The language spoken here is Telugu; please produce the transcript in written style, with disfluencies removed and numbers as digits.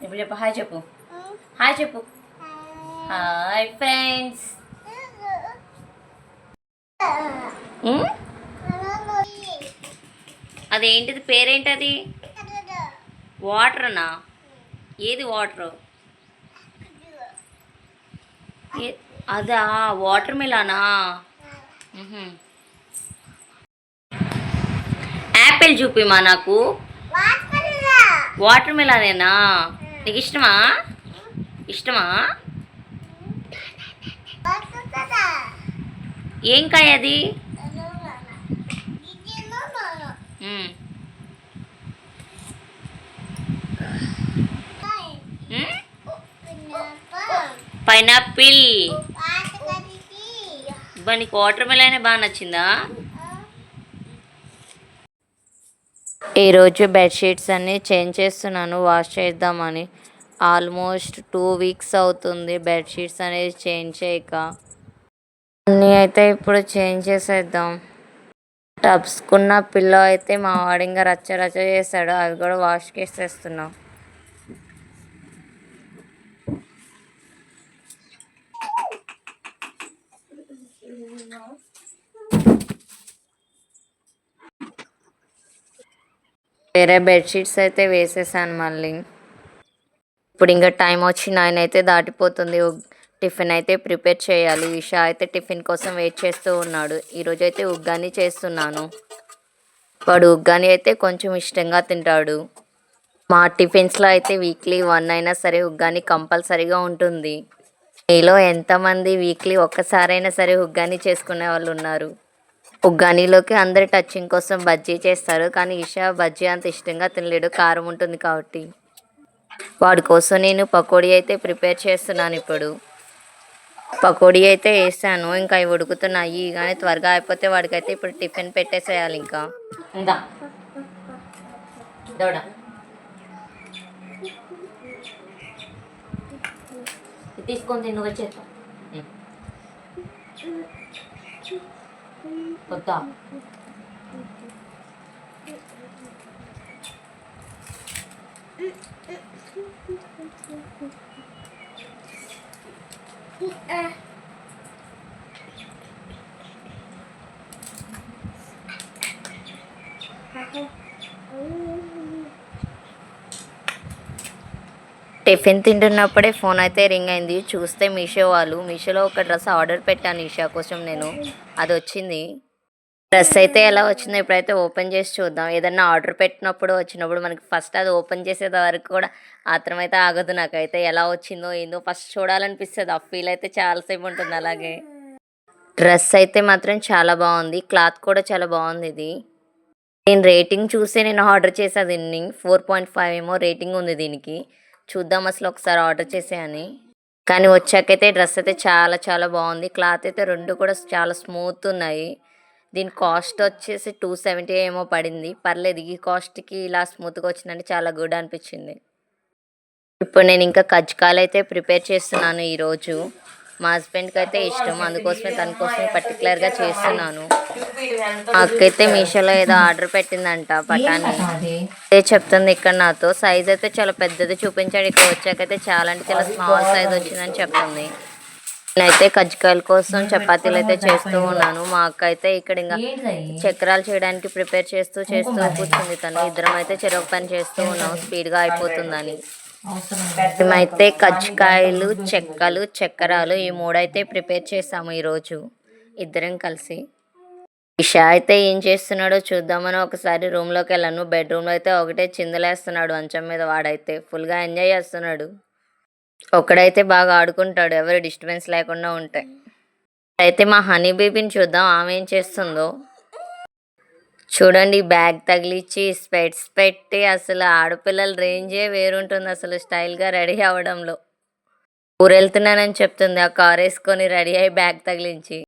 ఇప్పుడు చెప్పు హాయ్ చెప్పు. హాయ్ చెప్పు. Hi friends. అదేంటిది పేరేంటది? వాటర్నా? ఏది వాటర్? అదా వాటర్ మిలానా? యాపిల్ చూపిమా నాకు. వాటర్ మిలానేనా? నీకు ఇష్టమా? ఇష్టమా? ఏం కాయ అది? పైనాపిల్. నీకు వాటర్ మిలానే బాగా నచ్చిందా? ఈరోజు బెడ్షీట్స్ అన్నీ చేంజ్ చేస్తున్నాను వాష్ చేద్దామని. ఆల్మోస్ట్ 2 వీక్స్ అవుతుంది బెడ్షీట్స్ అనేది చేంజ్ చేయక. అన్నీ అయితే ఇప్పుడు చేంజ్ చేసేద్దాం. టబ్స్కున్న పిల్లో అయితే మా వాడు ఇంకా రచ్చ రచ్చ చేశాడు, అవి కూడా వాష్ చేసేస్తున్నాం. వేరే బెడ్షీట్స్ అయితే వేసేసాను మళ్ళీ. ఇప్పుడు ఇంకా టైం వచ్చి 9 అయితే దాటిపోతుంది. టిఫిన్ అయితే ప్రిపేర్ చేయాలి. ఇషా అయితే టిఫిన్ కోసం వెయిట్ చేస్తూ ఉన్నాడు. ఈరోజు అయితే ఉగ్గాని చేస్తున్నాను. వాడు ఉగ్గాని అయితే కొంచెం ఇష్టంగా తింటాడు. మా టిఫిన్స్లో అయితే వీక్లీ 1 అయినా సరే ఉగ్గాని కంపల్సరీగా ఉంటుంది. మీలో ఎంతమంది వీక్లీ ఒక్కసారైనా సరే ఉగ్గాని చేసుకునే వాళ్ళు ఉన్నారు? ఉగ్గానీలోకి అందరి టచింగ్ కోసం బజ్జీ చేస్తారు, కానీ ఇషా బజ్జీ అంత ఇష్టంగా తినలేడు, కారం ఉంటుంది కాబట్టి. వాడి కోసం నేను పకోడీ అయితే ప్రిపేర్ చేస్తున్నాను. ఇప్పుడు పకోడీ అయితే వేసాను, ఇంకా అవి ఉడుకుతున్నాయి. కానీ త్వరగా అయిపోతే వాడికైతే ఇప్పుడు టిఫిన్ పెట్టేసేయాలి. ఇంకా తీసుకొని తిన్ను వచ్చేస్తా వద్దా. టిఫిన్ తింటున్నప్పుడే ఫోన్ అయితే రింగ్ అయింది. చూస్తే మీషోలో ఒక డ్రెస్ ఆర్డర్ పెట్టాను ఇషా కోసం నేను. అది వచ్చింది. డ్రెస్ అయితే ఎలా వచ్చిందో ఇప్పుడైతే ఓపెన్ చేసి చూద్దాం. ఏదన్నా ఆర్డర్ వచ్చినప్పుడు మనకి ఫస్ట్ అది ఓపెన్ చేసేది వరకు కూడా ఆత్రం అయితే ఆగదు. నాకైతే ఎలా వచ్చిందో ఏందో ఫస్ట్ చూడాలనిపిస్తుంది. ఆ ఫీల్ అయితే చాలాసేపు ఉంటుంది. అలాగే డ్రెస్ అయితే మాత్రం చాలా బాగుంది, క్లాత్ కూడా చాలా బాగుంది. ఇది నేను రేటింగ్ చూసి నేను ఆర్డర్ చేసేది. 4.5 ఏమో రేటింగ్ ఉంది దీనికి. చూద్దాం అసలు ఒకసారి ఆర్డర్ చేసేయని. కానీ వచ్చాకైతే డ్రెస్ అయితే చాలా చాలా బాగుంది. క్లాత్ అయితే రెండు కూడా చాలా స్మూత్ ఉన్నాయి. దీని కాస్ట్ వచ్చేసి 270 ఏమో పడింది. పర్లేదు, ఈ కాస్ట్కి ఇలా స్మూత్గా వచ్చిందంటే చాలా గుడ్ అనిపించింది. ఇప్పుడు నేను ఇంకా కజ్జికాయలు అయితే ప్రిపేర్ చేస్తున్నాను ఈరోజు. మా హస్బెండ్కి అయితే ఇష్టం, అందుకోసమే తన కోసమే పర్టికులర్గా చేస్తున్నాను. మా అక్కయితే మీషోలో ఏదో ఆర్డర్ పెట్టిందంట పటాని. అదే చెప్తుంది ఇక్కడ నాతో. సైజ్ అయితే చాలా పెద్దది చూపించాడు, ఇక్కడ వచ్చాకైతే చాలా అంటే చాలా స్మాల్ సైజ్ వచ్చిందని చెప్తుంది. నేనైతే కజ్జికాయల కోసం చపాతీలు అయితే చేస్తూ ఉన్నాను. మా అక్క అయితే ఇక్కడ ఇంకా చక్రాలు చేయడానికి ప్రిపేర్ చేస్తూ కూర్చుంది. తను ఇద్దరం అయితే చెరొక పని చేస్తూ ఉన్నాం, స్పీడ్గా అయిపోతుందని. మేమైతే కజ్జికాయలు, చెక్కలు, చక్రాలు ఈ మూడైతే ప్రిపేర్ చేసాము ఈరోజు ఇద్దరం కలిసి. ఇషా అయితే ఏం చేస్తున్నాడో చూద్దామని ఒకసారి రూమ్లోకి వెళ్ళాను. బెడ్రూమ్లో అయితే ఒకటే చిందులేస్తున్నాడు మంచం మీద. వాడైతే ఫుల్గా ఎంజాయ్ చేస్తున్నాడు. ఒక్కడైతే బాగా ఆడుకుంటాడు, ఎవరు డిస్టర్బెన్స్ లేకుండా ఉంటాయి. అయితే మా హనీ బేబీని చూద్దాం, ఆమె ఏం చేస్తుందో. చూడండి, బ్యాగ్ తగిలిచ్చి స్పెట్స్ పెట్టి అసలు ఆడపిల్లల రేంజే వేరుంటుంది అసలు స్టైల్గా రెడీ అవ్వడంలో. ఊరెళ్తున్నానని చెప్తుంది, ఆ కార్ వేసుకొని రెడీ అయ్యి బ్యాగ్ తగిలించి.